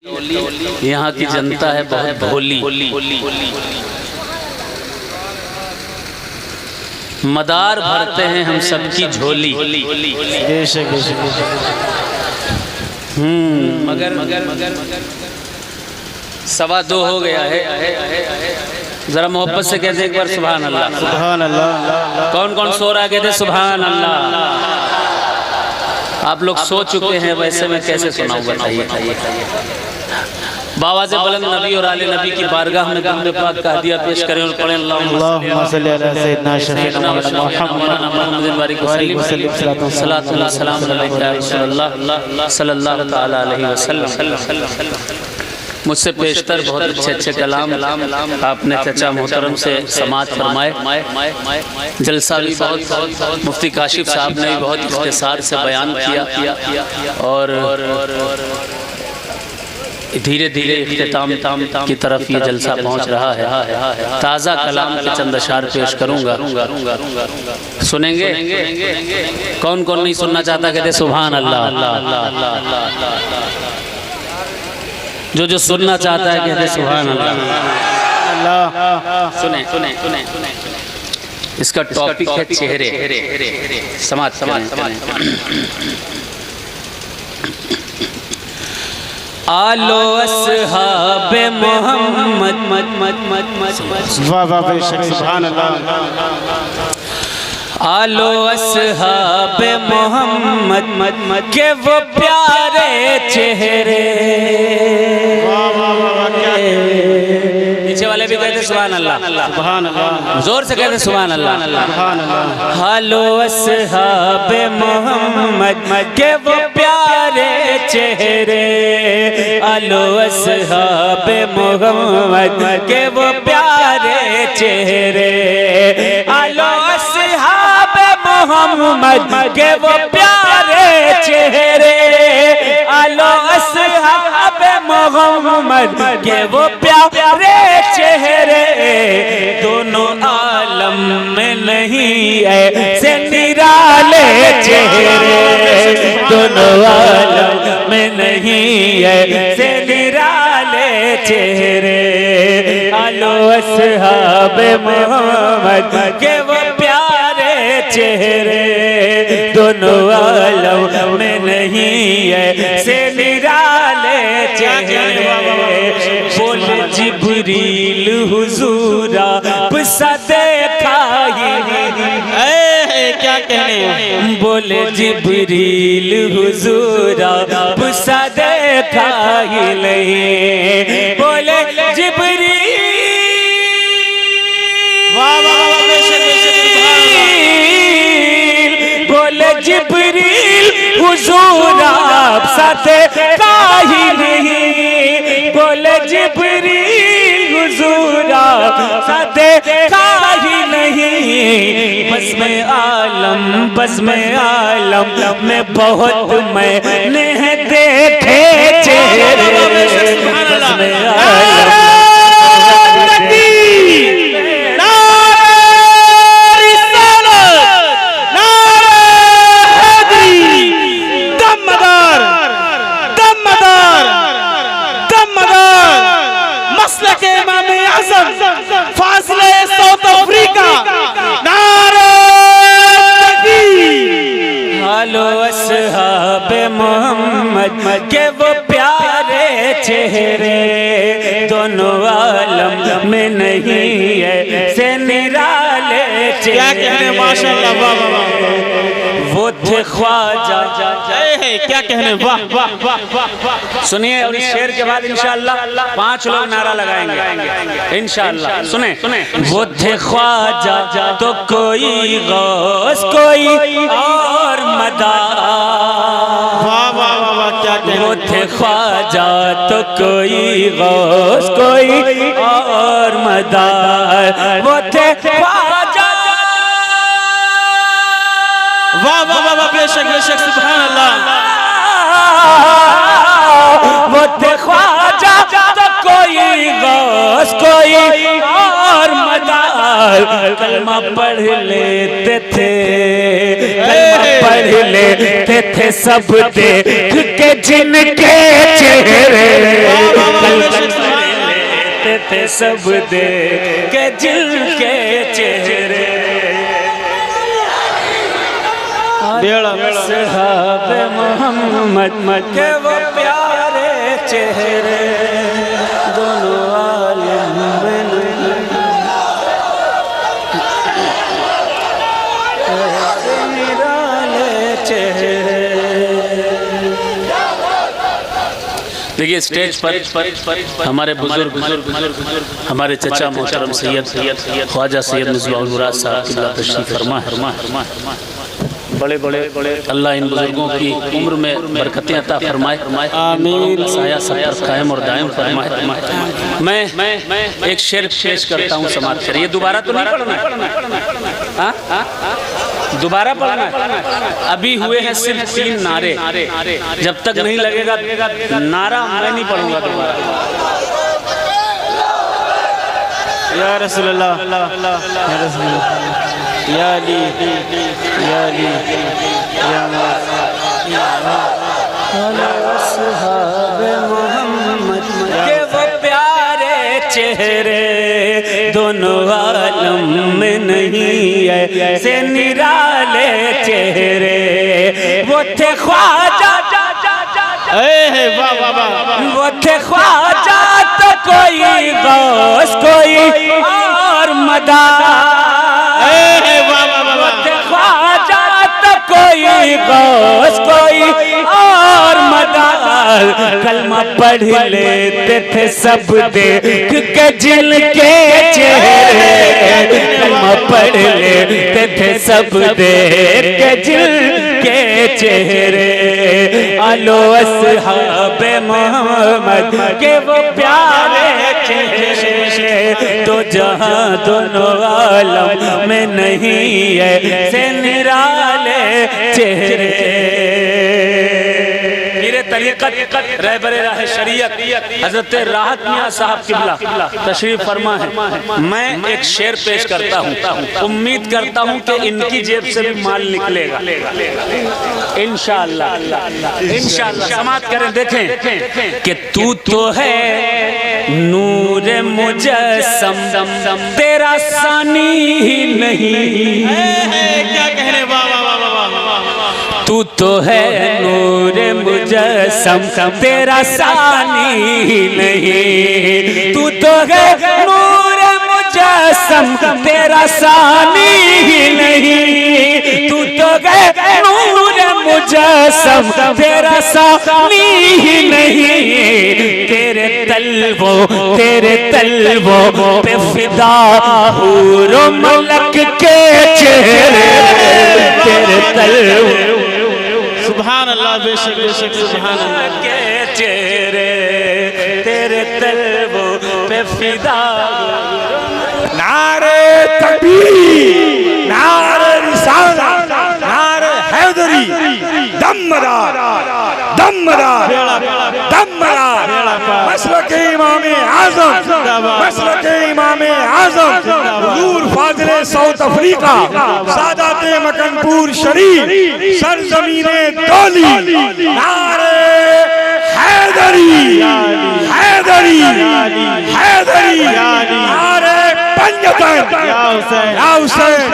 यहाँ की जनता है बहुत भोली, मदार भरते हैं हम सबकी झोली। मगर 2:15 हो गया है। जरा मोहब्बत से कहते एक बार सुभान अल्लाह। सुभान अल्लाह। कौन कौन सो रहा, कहते सुभान अल्लाह। आप लोग सो चुके हैं, वैसे मैं कैसे सुनाऊं बताइए। बाबा से बुलंद नबी और आले नबी की बारगाह में दुरूद पाक का हदिया पेश करें और पढ़ें अल्लाहुम्मा सल्ली अला सय्यिदना शफीना मुहम्मदिन व सल्लल्लाहु अलैहि वसल्लम। मुझसे पेशतर बहुत अच्छे कलाम आपने चचा मोहतरम से समाअत फरमाए। जलसा भी बहुत मुफ्ती काशिफ साहब ने भी बहुत इख्तिसार से बयान किया और धीरे धीरे इख्तिताम की तरफ ये जलसा पहुंच रहा है। ताज़ा कलाम के चंद अशार पेश करूंगा, सुनेंगे। कौन कौन नहीं सुनना चाहता, कहते सुभान अल्लाह। जो सुनना चाहता है कहते सुभान अल्लाह। सुने। इसका टॉपिक है चेहरे। समाज आलो अस्हाबे मोहम्मद। वाह वाह बेशक सुभान अल्लाह। आलो अस्हाबे मोहम्मद के वो प्यारे चेहरे। पीछे वाले भी कहते सुभान अल्लाह। सुभान अल्लाह। जोर से कहते सुभान अल्लाह। सुभान अल्लाह। आलो अस्हाबे मोहम्मद के वो प्यारे चेहरे। आलो अस्हाबे मोहम्मद के वो प्यारे चेहरे। आलो अस्हाबे मोहम्मद के वो प्यारे चेहरे। आलो अस्हाबे मोहम्मद के वो प्यारे चेहरे। दोनों आलम में नहीं ऐसे निराले चेहरे। दोनों आलम में नहीं ऐसे निराले चेहरे। आलो अस्हाबे मोहम्मद के वो प्यारे चेहरे। दोनों आलम में नहीं ऐसे निराले चेहरे। बोले जिब्रील हुजूर आपसा देखा क्या कहने। बोले जिब्रील हुजूर आपसा देखा ही नहीं। बोले जिब्रील बोले जिब्रील हुजूर आपसा देखा ही नहीं। बोले जिब्रील हुजूर आपसा देखा ही नहीं। बस में आलम में बहुत मैंने देखे चेहरे। बस में आलम मोहम्मद के वो प्यारे चेहरे। दोनों आलम में नहीं ऐसे निराले चेहरे। माशाअल्लाह। वो थे ख्वाजा। क्या कहने, वाह वाह। सुनिए और इस शेर के बाद इंशाअल्लाह 5 लोग नारा लगाएंगे इंशाअल्लाह। सुने। वो थे ख्वाजा तो कोई गौस कोई और मदार। वो थे ख्वाजा तो कोई गौस कोई और मदार। वो थे ख्वाजा। वाह वाह वाह बेशक सुभान अल्लाह। वो थे ख्वाजा तो कोई गौस कोई और मदार। कलमा पढ़ लेते थे, पढ़ लेते थे सब देख के जिनके चेहरे। थे सब दे के जिनके चेहरे सहाबे मोहम्मद के वो प्यारे चेहरे दोनों आलम में निराले चेहरे। देखिए स्टेज पर हमारे बुजुर्ग हमारे चचा मोहतरम सैयद ख्वाजा सैयद मिसबाहुल मुराद साहब तशरीफ फरमा बड़े अल्लाह इन बुजुर्गों की उम्र में बरकतें अता फरमाए, आमीन। साया साया कायम और दायम फरमाए। मैं एक शेर पेश करता हूँ, समाप्त करिए। दोबारा तो नहीं पढ़ना, दोबारा पढ़ना। अभी हुए हैं सिर्फ 3 नारे, जब तक नहीं लगेगा नारा मैं नहीं पढ़ूंगा दोबारा। या रसूल अल्लाह, या रसूल अल्लाह, या अली, या अली, या असहाबे मोहम्मद के वो प्यारे चेहरे दोनों आलम में नहीं है से निराले चेहरे। वो थे ख्वाजा, वो थे ख्वाजा तो कोई गौस कोई और मदार, वो थे ख्वाजा तो कोई गौस कोई और मदार। कलमा पढ़ लेते थे सब देख के जिनके चेहरे, कलमा पढ़ लेते थे सब देख के जिनके चेहरे। आलो असहाबे मोहम्मद के वो प्यारे चेहरे तो जहां दोनों आलम में नहीं है से निराले चेहरे। तरीक़त रहबरे राह शरीयत हज़रत राहत मियां साहब किबला तशरीफ फरमा है। मैं एक शेर पेश करता हूँ, उम्मीद करता हूँ कि इनकी जेब से भी माल निकलेगा इंशाअल्लाह, इंशाअल्लाह। समाप्त करें। देखें कि तू तो है नूर मुजस्सम तेरा सानी ही नहीं। क्या कहने, वाह वाह वाह तू तो है नूर मुजस्सम तेरा सानी ही नहीं। तू तो है नूर मुजस्सम तेरा सानी ही नहीं। तू तो है नूर मुजस्सम तेरा सानी ही नहीं। तेरे तलवों पे फिदा हूर मलक के चेहरे, तेरे तलवों सुभान अल्लाह, बेशक बेशक सुभान अल्लाह के चेहरे तेरे तलवों पे फिदा। नारे तकबीर, नारे रिसालत, नारे हैदरी, दमदार दमदार दमदार। मसलक इमाम आज़म, मसलक इमाम आज़म हुजूर फाज़िले साउथ अफ्रीका सादात मकनपुर शरीफ सरजमीने दौली। नारे हैदरी हैदरी हैदरी, नारे पंजतन या हुसैन या हुसैन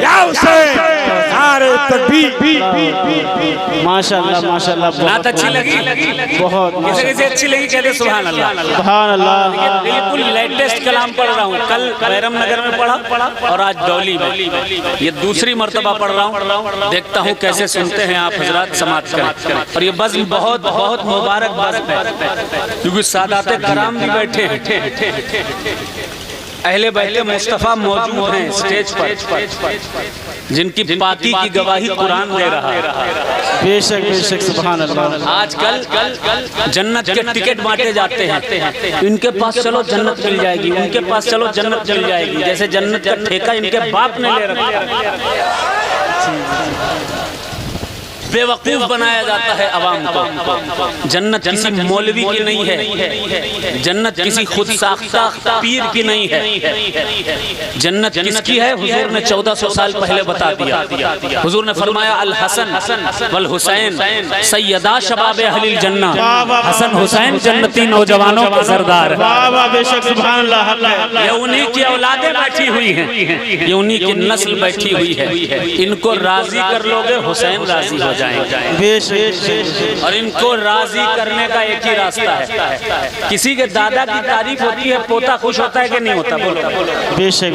या हुसैन, नारे तकबीर। माशाअल्लाह माशाअल्लाह, बहुत अच्छी लगी, बहुत किसे अच्छी लगी कहते सुभान अल्लाह, सुभान अल्लाह। बिल्कुल लेटेस्ट कलाम पढ़ रहा हूँ। कल बैरम नगर में पढ़ा और आज डौली में, ये दूसरी मर्तबा पढ़ रहा हूँ। देखता हूँ कैसे सुनते हैं आप हजरात, समाप्त करें। और ये बज़्म बहुत बहुत मुबारक बज़्म है, क्योंकि सादाते कराम भी बैठे हैं, अहले बैत मुस्तफ़ा मौजूद हैं स्टेज पर, जिनकी पाकी की गवाही कुरान दे रहा है। बेशक बेशक सुभान अल्लाह। आजकल जन्नत के टिकट बांटे जाते हैं, इनके पास चलो जन्नत मिल जाएगी, उनके पास चलो जन्नत मिल जाएगी, जैसे जन्नत का ठेका इनके बाप ने ले रखा है। बेवकूफ बनाया जाता है अवाम को। जन्नत किसी मौलवी की नहीं है, जन्नत किसी खुद साख्ता पीर की नहीं है। जन्नत किसकी है? हुजूर ने 1400 साल पहले बता दिया। हुजूर ने फरमाया अल हसन वल हुसैन सैयदा शबाब अहलिल जन्ना। हसन हुसैन जन्नती नौजवानों के सरदार। बेशक सुभान अल्लाह। ये उन्हीं की औलादें बैठी हुई हैं, ये उन्हीं की नस्ल बैठी हुई है। इनको राजी कर लोगे, हुसैन राजी हो जाएंगे। और इनको राजी करने का एक ही रास्ता है। किसी के दादा की तारीफ होती है, पोता खुश होता है कि नहीं होता? बोलो। बेशक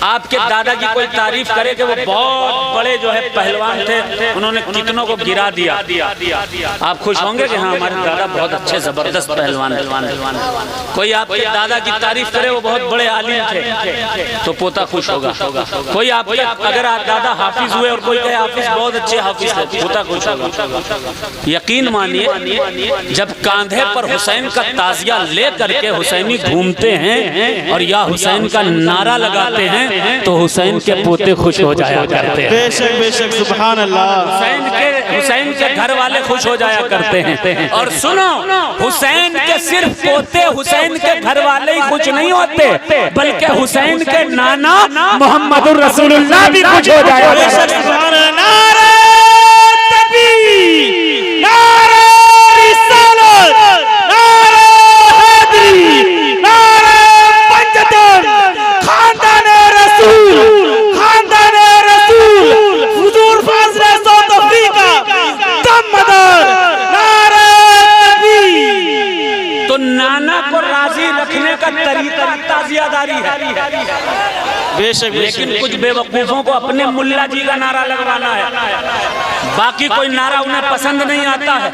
आपके दादा की कोई तारीफ करे कि वो बहुत बड़े जो है पहलवान थे, उन्होंने कितनों को गिरा दिया, आप खुश होंगे कि हाँ हमारे दादा बहुत अच्छे जबरदस्त पहलवान। कोई आपके दादा की तारीफ करे वो बहुत बड़े आलिम थे, तो पोता खुश होगा। कोई आपके अगर आप दादा हाफिज हुए और कोई कहे हाफिज बहुत अच्छे हाफिज थे, पोता खुश होगा। यकीन मानिए जब कांधे पर हुसैन का ताजिया ले करके हुसैनी घूमते हैं और या हुसैन का नारा लगाते हैं तो हुसैन के पोते खुश हो जाया करते हैं। बेशक बेशक सुभान अल्लाह। हुसैन के घर वाले खुश हो जाया करते हैं। और सुनो, हुसैन के सिर्फ पोते, हुसैन के घर वाले ही कुछ नहीं होते, बल्कि हुसैन के नाना मोहम्मदुर रसूलुल्लाह भी खुश हो जाया करते हैं। नारे तकबीर, नारे रिसालत, नारे हैदरी, नारे पंजतन, खानदाने रसूल, खानदाने रसूल, हुजूर फाज़िल साउथ अफ्रीका, दमदार, नारे तकबीर। तो नाना को राजी रखने का तरीका ताजियादारी है। बेशक लेकिन कुछ बेवकूफों को अपने मुल्ला जी का नारा लगवाना है, बाकी कोई नारा उन्हें पसंद नहीं आता है,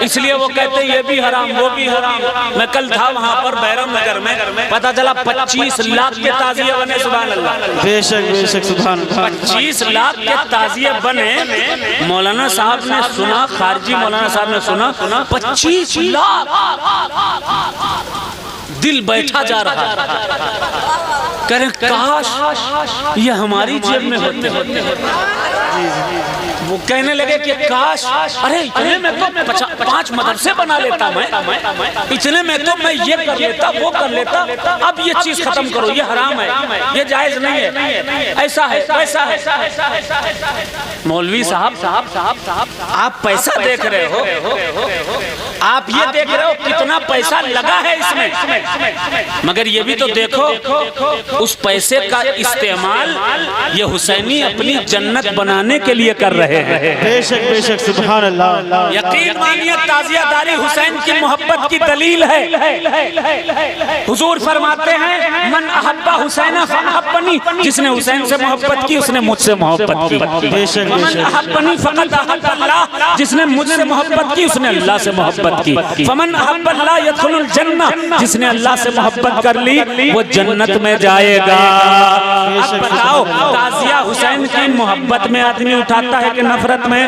इसलिए वो कहते हैं ये भी हराम वो भी हराम। मैं कल था वहाँ पर बैरम नगर में, पता चला 25 लाख के ताजिए बने। सुभान अल्लाह। बेशक बेशक सुभान अल्लाह। 25 लाख के ताजिए बने। मौलाना साहब ने सुना, खारजी मौलाना साहब ने सुना 25 लाख, दिल बैठा जा रहा है। करें काश ये हमारी जेब में होते। वो कहने लगे कि काश, अरे इतने में तो 5 मदरसे बना लेता मैं, इतने में तो मैं ये कर लेता वो कर लेता। अब ये चीज खत्म करो, ये हराम है, ये जायज नहीं है, ऐसा है वैसा है। मौलवी साहब आप पैसा देख रहे हो, आप ये देख रहे हो कितना पैसा लगा है इसमें, मगर ये भी तो देखो उस पैसे का इस्तेमाल ये हुसैनी अपनी जन्नत बनाने के लिए कर रहे हैं। बेशक बेशक सुभान अल्लाह। यकीन मानिए ताजियादारी हुसैन की मोहब्बत की दलील है। हुजूर फरमाते हैं मन अहब्बा हुसैना फअहब्बनी, जिसने हुसैन से मोहब्बत की उसने मुझसे मोहब्बत की। बेशक मन अहब्बनी फक़द अहब्बल्लाह, जिसने मुझसे मोहब्बत की उसने अल्लाह से मोहब्बत की। फमन अहब्बल्लाह यदखुलुल जन्नह, जिसने अल्लाह से मोहब्बत कर ली वो जन्नत में जाएगा। अब बताओ ताजिया हुसैन की मोहब्बत में आदमी उठाता है कि नफरत में?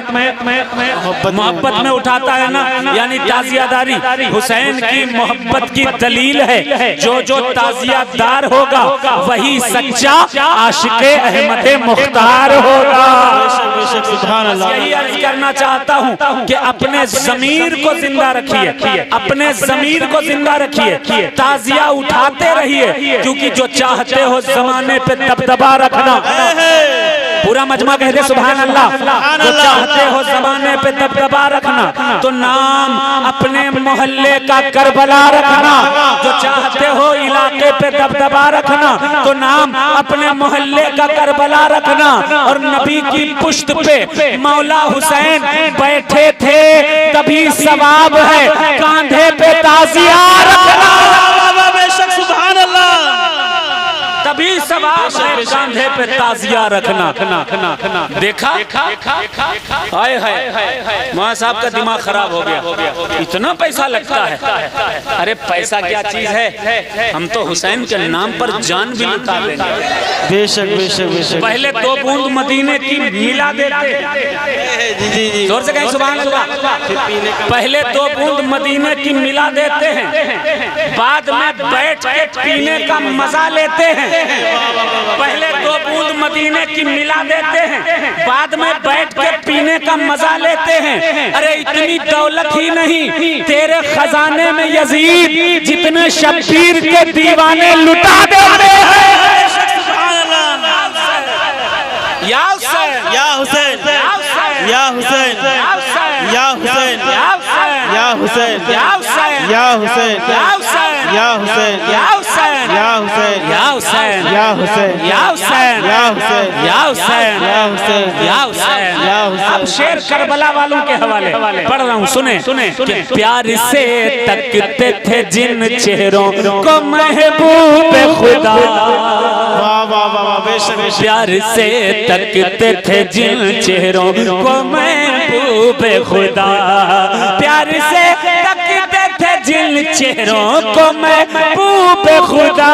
मोहब्बत में उठाता है ना, यानी ताजियादारी हुसैन की मोहब्बत की दलील है। जो ताजियादार होगा वही सच्चा आशिक़े अहमद मुख्तार होगा। यही अर्ज करना चाहता हूँ कि अपने ज़मीर को जिंदा रखिए, अपने ज़मीर को जिंदा रखिए, ताजिया उठाते रहिए, क्योंकि जो चाहते हो जमाने पे दबदबा रखना, पूरा मजमा कह दे सुभान अल्लाह। जो चाहते हो जमाने पे दबदबा रखना तो नाम अपने मोहल्ले का करबला रखना, जो चाहते हो इलाके पे दबदबा रखना तो नाम अपने मोहल्ले का करबला रखना। और नबी की पुश्त पे मौला हुसैन बैठे थे तभी सवाब है, कांधे पे ताजिया रखना बेशक सुभान अल्लाह, तभी सवाब है कांधे पे ताजिया रखना। देखा हाय हाय मौलाना साहब का दिमाग खराब हो गया, इतना पैसा लगता है। अरे पैसा क्या चीज है, हम तो हुसैन के नाम पर जान भी लुटा देंगे। बेशक बेशक बेशक। पहले 2 बूंद मदीने की मिला देते, जोर से कहें सुभान अल्लाह। पहले 2 बूंद मदीने की मिला देते हैं, बाद में बैठ के पीने का मजा लेते हैं। पहले 2 बूंद मदीने की मिला देते हैं, बाद में बैठ के पीने का मजा लेते हैं। अरे इतनी दौलत ही नहीं, तेरे खजाने में यजीद जितने शब्बीर के दीवाने लुटा देते हैं। या हुसैन, या हुसैन, या हुसैन, या हुसैन, या हुसैन, या हुसैन, या हुसैन, या हुसैन, या हुसैन, या हुसैन, या हुसैन, या हुसैन, या हुसैन, या हुसैन, या हुसैन, या हुसैन, या हुसैन, या हुसैन, या हुसैन। अब शेर करबला वालों के हवाले पढ़ रहा हूँ, सुने सुने। कि प्यार से तकते थे जिन चेहरों को महबूब खुदा, वाह वाह वाह, बेशक बेशक। प्यार से तकते थे जिन चेहरों को महबूब खुदा, प्यार से तकते थे जिन चेहरों को महबूब खुदा,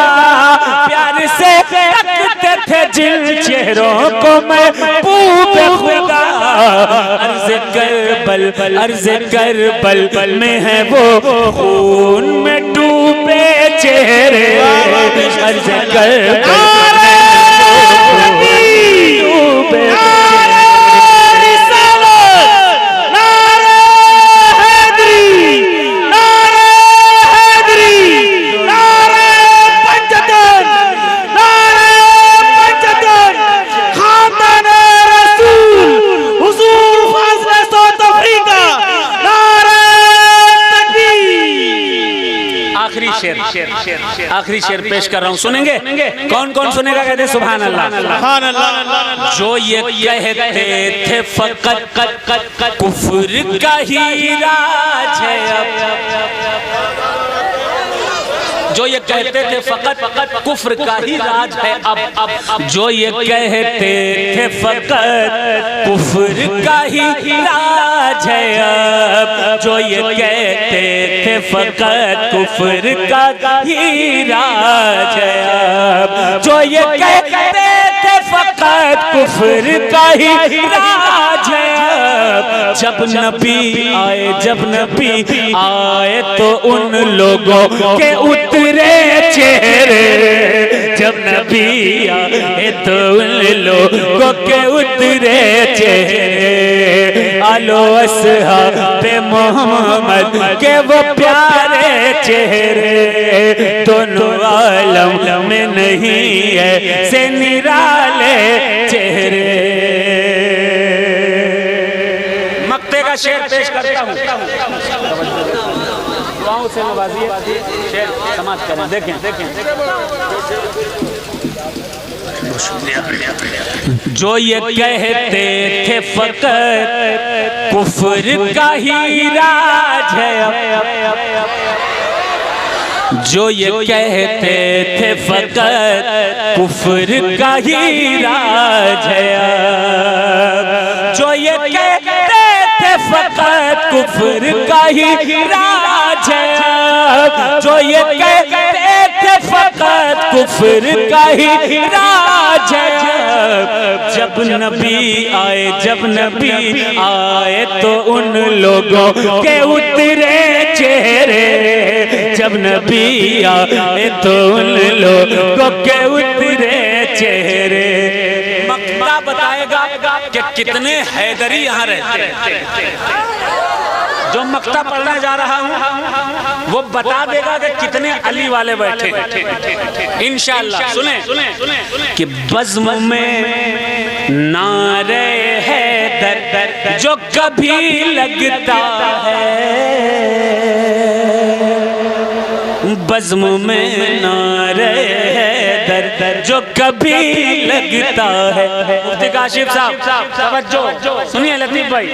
प्यार से तकते थे जिन चेहरों को महबूब खुदा। अर्ज़ करबल में है वो खून में डूबे चेहरे, अर्ज़ करबल आखिरी शेर पेश कर रहा हूँ, सुनेंगे? कौन कौन सुनेगा? कहते सुभान अल्लाह। सुभान अल्लाह। जो ये कहते थे फकत कुफ्र का ही राज है, जो ये कहते थे फकत कुफ्र का ही राज है अब, जो ये कहते थे फकत कुफ्र का ही राज है अब, जो ये कहते थे फकत कुफ्र का ही राज है अब, जो ये कहते थे फकत कुफ्र का ही राज है अब। जब नबी आए, जब नबी आए तो उन लोगों के उतरे चेहरे, जब नबी आए तो उन लोगों के उतरे चेहरे, आलो अस्हाबे मोहम्मद के वो प्यारे चेहरे, दोनों आलम में नहीं है से निराले चेहरे। मक्ते का शेर पेश करता हूँ, दुआओं से नवाजिए, शेर समाप्त करें। देखें देखें, जो ये कहते थे फकत कुफ्र का ही राज है, जो ये कहते थे फकत कुफ्र का ही राज है, जो ये कहते थे फकत कुफ्र का ही राज है, जो ये कहते थे फकत कुफ्र का ही राज है। जब नबी आए, जब नबी आए तो उन लोगों के उतरे चेहरे, जब नबी आए तो उन लोगों के उतरे चेहरे। मक्ता बताएगा कि कितने हैदरी यहाँ रहते हैं। जो मक्ता पढ़ने जा रहा हूँ वो बता देगा कि कितने अली वाले बैठे इंशाअल्लाह। सुने कि बज़्म में नारे हैदर जो कभी लगता है, बज़्म में नारे हैदर जो कभी लगता है। मुफ्ती काशिफ साहब तवज्जो सुनिए लतीफ भाई।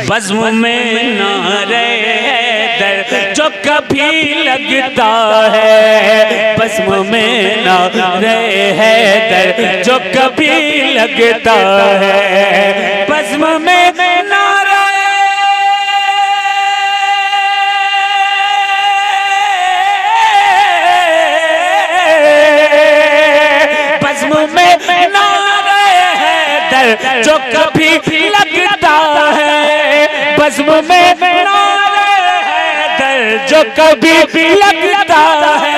बज़्म में नारे हैदर जो कभी लगता है, बज़्म में नारे हैदर जो कभी लगता है, बज़्म में नारे में नारे हैदर जो कभी लगता है, बज़्म में नारे जो कभी लगता है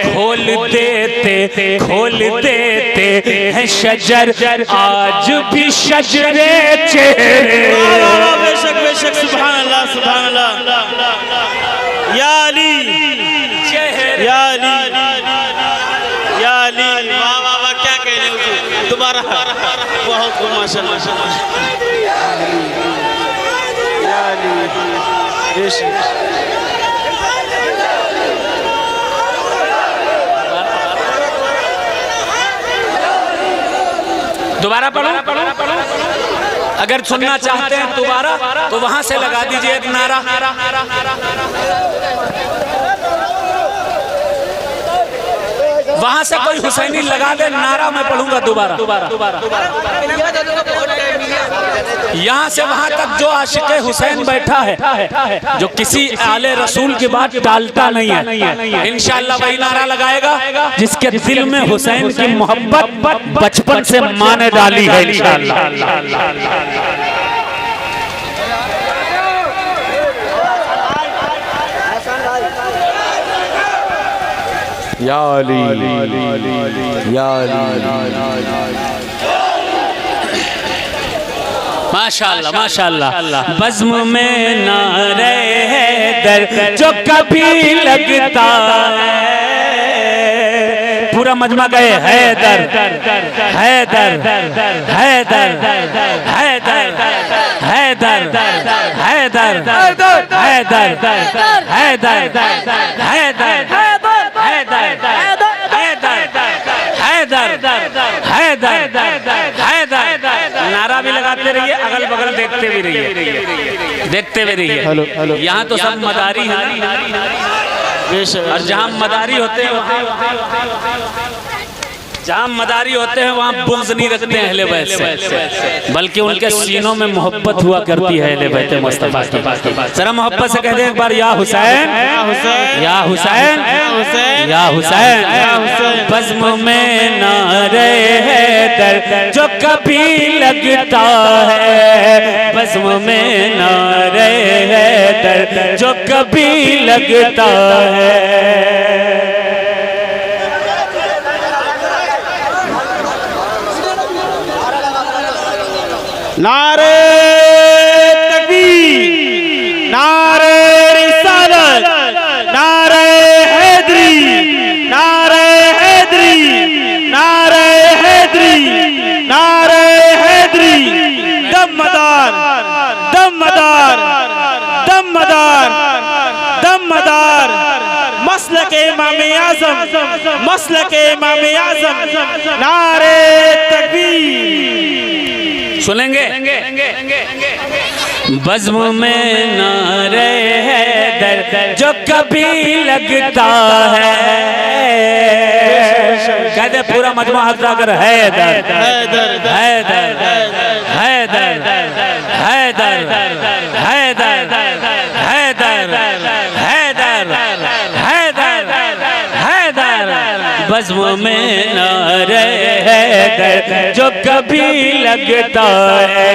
तो खोल देते हैं शजर, आज भी शजरे चेहरे। बेशक बेशक, सुभान अल्लाह सुभान अल्लाह। या अली या अली या अली, वाह वाह वाह, क्या कह रहे हो दोबारा, बहुत खूब माशाअल्लाह। या अली बेशक। दोबारा पढ़ो, अगर सुनना चाहते हैं दोबारा तो वहां से लगा दीजिए एक नारा। वहां से कोई हुसैनी लगा दे नारा, मैं पढ़ूंगा दोबारा। यहाँ से वहां तक जो आशिक़े हुसैन बैठा है, जो किसी आले रसूल की बात टालता नहीं है, इंशाअल्लाह वही नारा लगाएगा जिसके दिल में हुसैन की मोहब्बत बचपन से माँ ने डाली है इंशाअल्लाह। या अली या अली। माशाअल्लाह माशाअल्लाह। बज़्म में नारे हैदर जो कभी लगता है, पूरा मजमा गए हैदर हैदर हैदर हैदर हैदर हैदर हैदर हैदर हैदर। नारा भी लगाते रहिए, अगल बगल देखते भी रहिए, देखते भी रहिए। यहाँ तो सब मदारी है, और जहाँ मदारी होते हैं वहाँ बुग़्ज़ नहीं रखते हैं अहले बैत से, बल्कि उनके सीनों में मोहब्बत हुआ करती है अहले बैत मुस्तफ़ा की। जरा मोहब्बत से कह दे एक बार, या हुसैन या हुसैन या हुसैन। बज़्म में नारे हैदर जो कभी लगता है, बज़्म में नारे हैदर जो कभी लगता है। नारे तकबीर, नारे रिसालत, नारे हैदरी, नारे हैदरी, नारे हैदरी, नारे हैदरी। दमदार दमदार दमदार दमदार, मसलके इमाम आज़म, मसलके इमाम आज़म। नारे तकबीर। सुनेंगे? बज़्म में नारे हैदर जो कभी लगता है, कहते पूरा मजमा हाथ कर हैदर हैदर हैदर हैदर हैदर हैदर हैदर हैदर हैदर। बज़्म में नारे हैदर जो कभी लगता है,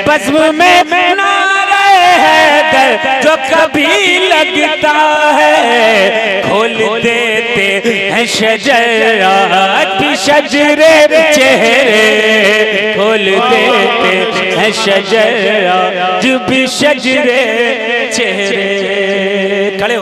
बज़्म में नारे हैदर जो कभी लगता है। खोल देते हैं शजरात शजरे चेहरे, खोल देते हैं शजरात भी शजरे चेहरे।